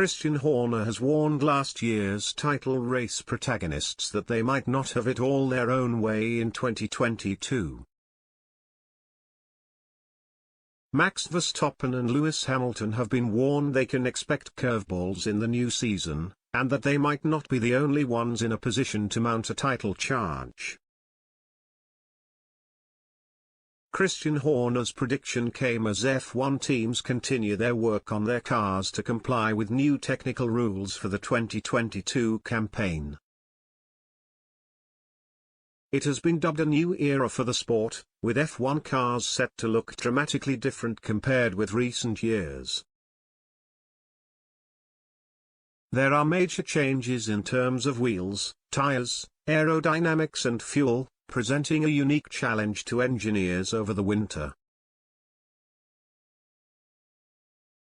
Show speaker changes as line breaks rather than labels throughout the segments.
Christian Horner has warned last year's title race protagonists that they might not have it all their own way in 2022. Max Verstappen and Lewis Hamilton have been warned they can expect curveballs in the new season, and that they might not be the only ones in a position to mount a title charge. Christian Horner's prediction came as F1 teams continue their work on their cars to comply with new technical rules for the 2022 campaign. It has been dubbed a new era for the sport, with F1 cars set to look dramatically different compared with recent years. There are major changes in terms of wheels, tires, aerodynamics and fuel, presenting a unique challenge to engineers over the winter.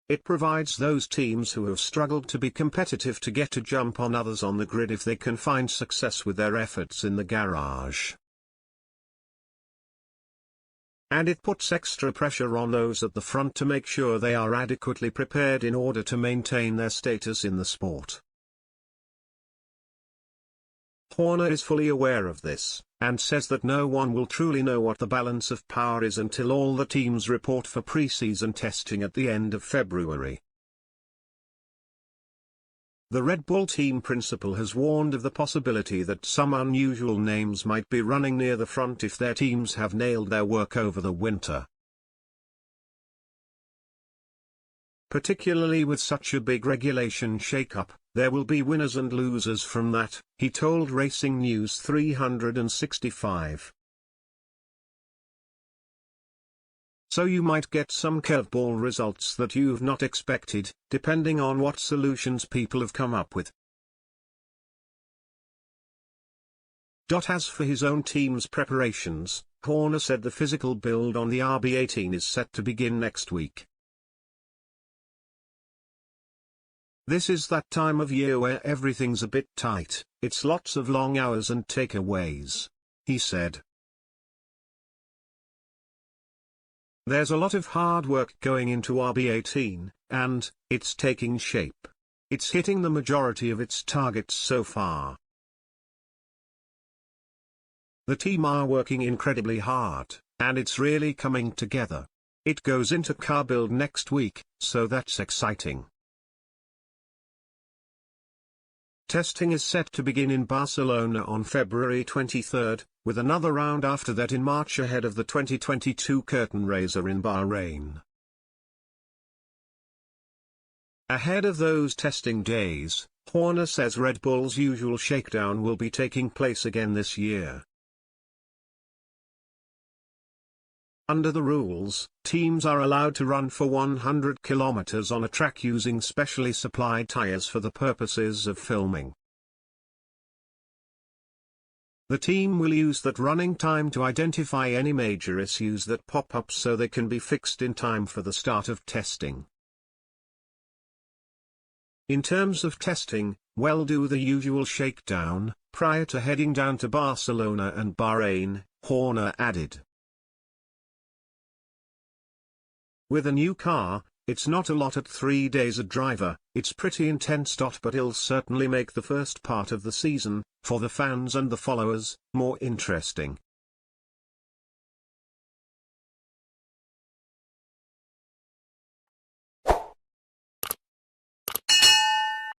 It provides those teams who have struggled to be competitive to get a jump on others on the grid if they can find success with their efforts in the garage. And it puts extra pressure on those at the front to make sure they are adequately prepared in order to maintain their status in the sport. Horner is fully aware of this, and says that no one will truly know what the balance of power is until all the teams report for pre-season testing at the end of February. The Red Bull team principal has warned of the possibility that some unusual names might be running near the front if their teams have nailed their work over the winter. Particularly with such a big regulation shake-up, there will be winners and losers from that, he told Racing News 365. So you might get some curveball results that you've not expected, depending on what solutions people have come up with. As for his own team's preparations, Horner said the physical build on the RB18 is set to begin next week. This is that time of year where everything's a bit tight, it's lots of long hours and takeaways, he said. There's a lot of hard work going into RB18, and it's taking shape. It's hitting the majority of its targets so far. The team are working incredibly hard, and it's really coming together. It goes into car build next week, so that's exciting. Testing is set to begin in Barcelona on February 23, with another round after that in March ahead of the 2022 curtain raiser in Bahrain. Ahead of those testing days, Horner says Red Bull's usual shakedown will be taking place again this year. Under the rules, teams are allowed to run for 100 kilometers on a track using specially supplied tires for the purposes of filming. The team will use that running time to identify any major issues that pop up so they can be fixed in time for the start of testing. In terms of testing, we'll do the usual shakedown, prior to heading down to Barcelona and Bahrain, Horner added. With a new car, it's not a lot at 3 days a driver, it's pretty intense. But it'll certainly make the first part of the season, for the fans and the followers, more interesting.